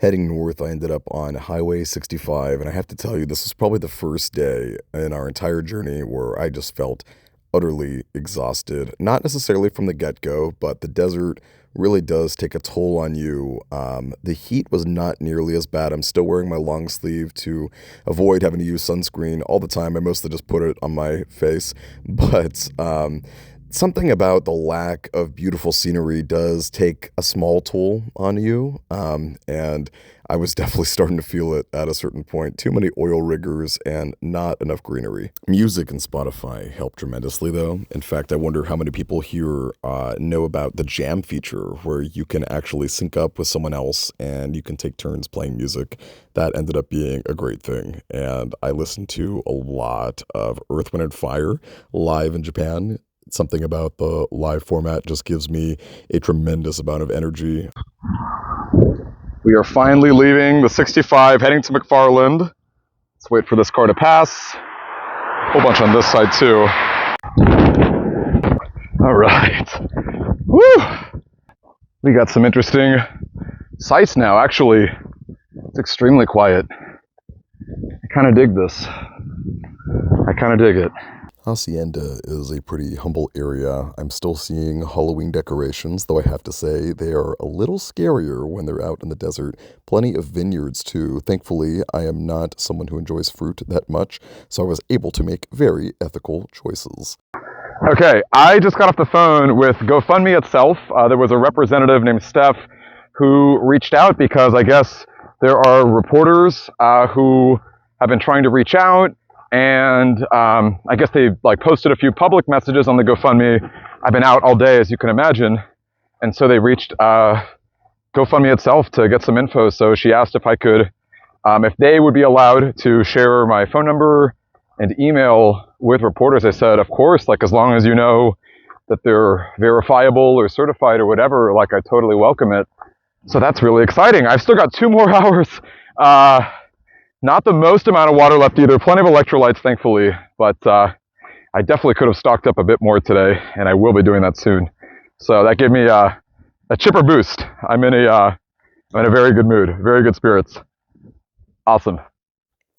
Heading north, I ended up on Highway 65, and I have to tell you, this was probably the first day in our entire journey where I just felt utterly exhausted. Not necessarily from the get-go, but the desert really does take a toll on you. The heat was not nearly as bad. I'm still wearing my long sleeve to avoid having to use sunscreen all the time. I mostly just put it on my face, but something about the lack of beautiful scenery does take a small toll on you. And I was definitely starting to feel it at a certain point. Too many oil riggers and not enough greenery. Music and Spotify help tremendously, though. In fact, I wonder how many people here know about the jam feature, where you can actually sync up with someone else and you can take turns playing music. That ended up being a great thing. And I listened to a lot of Earth, Wind, and Fire live in Japan. Something about the live format just gives me a tremendous amount of energy. We are finally leaving the 65, heading to McFarland. Let's wait for this car to pass. A whole bunch on this side too. All right. Woo! We got some interesting sights now, actually. It's extremely quiet. I kind of dig this. I kind of dig it. Hacienda is a pretty humble area. I'm still seeing Halloween decorations, though I have to say they are a little scarier when they're out in the desert. Plenty of vineyards, too. Thankfully, I am not someone who enjoys fruit that much, so I was able to make very ethical choices. Okay, I just got off the phone with GoFundMe itself. There was a representative named Steph who reached out because I guess there are reporters who have been trying to reach out. And I guess they posted a few public messages on the GoFundMe. I've been out all day, as you can imagine. And so they reached GoFundMe itself to get some info. So she asked if I could, if they would be allowed to share my phone number and email with reporters. I said, of course, as long as you know that they're verifiable or certified or whatever, I totally welcome it. So that's really exciting. I've still got 2 more hours. Not the most amount of water left either. Plenty of electrolytes, thankfully. But I definitely could have stocked up a bit more today, and I will be doing that soon. So that gave me a chipper boost. I'm in a very good mood, very good spirits. Awesome.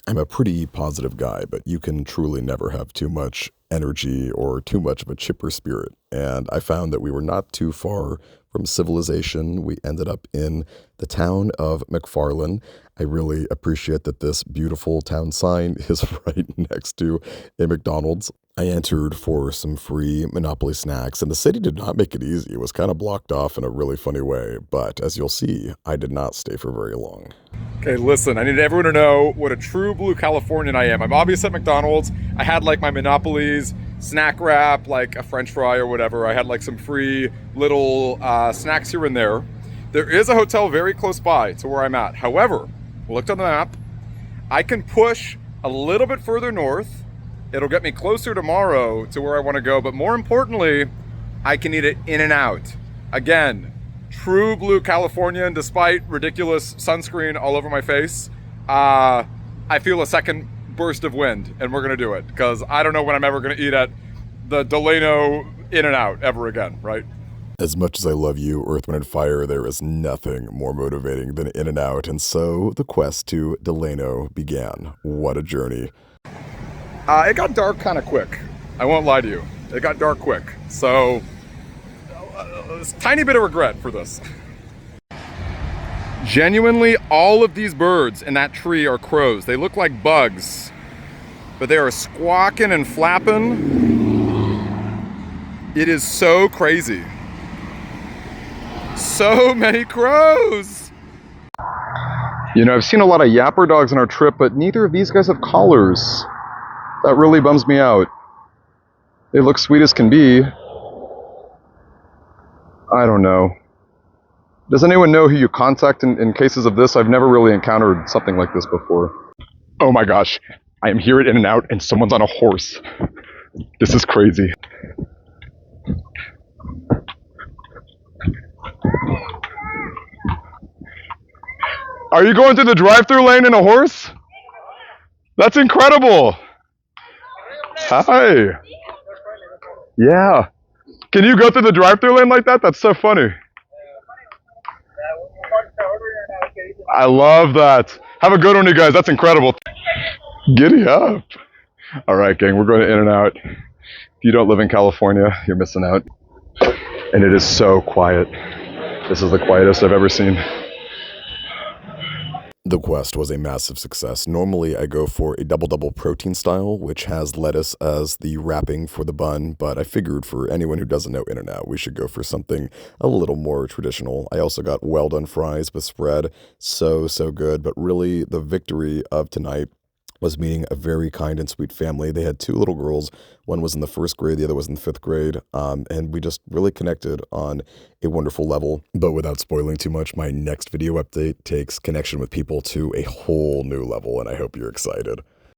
I'm a pretty positive guy, but you can truly never have too much energy or too much of a chipper spirit. And I found that we were not too far from civilization. We ended up in the town of McFarland. I really appreciate that this beautiful town sign is right next to a McDonald's. I entered for some free Monopoly snacks, and the city did not make it easy. It was kind of blocked off in a really funny way, but as you'll see, I did not stay for very long. Okay, listen, I need everyone to know what a true blue Californian I am. I'm obviously at McDonald's. I had my Monopoly's snack wrap, a French fry or whatever. I had some free little snacks here and there. There is a hotel very close by to where I'm at. However, I looked on the map. I can push a little bit further north. It'll get me closer tomorrow to where I want to go, but more importantly, I can eat it in and out. Again, true blue Californian, despite ridiculous sunscreen all over my face. I feel a second burst of wind, and we're gonna do it, because I don't know when I'm ever gonna eat at the Delano In-N-Out ever again, right? As much as I love you, Earth, Wind, and Fire, there is nothing more motivating than In-N-Out, and so the quest to Delano began. What a journey. It got dark kind of quick. I won't lie to you. It got dark quick. So, a tiny bit of regret for this. Genuinely, all of these birds in that tree are crows. They look like bugs, but they are squawking and flapping. It is so crazy. So many crows. You know, I've seen a lot of yapper dogs on our trip, but neither of these guys have collars. That really bums me out. They look sweet as can be. I don't know. Does anyone know who you contact in cases of this? I've never really encountered something like this before. Oh my gosh. I am here at In-N-Out and someone's on a horse. This is crazy. Are you going through the drive-thru lane in a horse? That's incredible. Hi. Yeah. Can you go through the drive-thru lane like that? That's so funny. I love that. Have a good one, you guys. That's incredible. Giddy up. All right, gang, we're going to In-N-Out. If you don't live in California, you're missing out. And it is so quiet. This is the quietest I've ever seen. The quest was a massive success. Normally, I go for a double-double protein style, which has lettuce as the wrapping for the bun, but I figured for anyone who doesn't know In-N-Out, we should go for something a little more traditional. I also got well-done fries with spread. So good, but really the victory of tonight was meeting a very kind and sweet family. They had two little girls. One was in the first grade, the other was in the fifth grade, and we just really connected on a wonderful level. But without spoiling too much, my next video update takes connection with people to a whole new level, and I hope you're excited.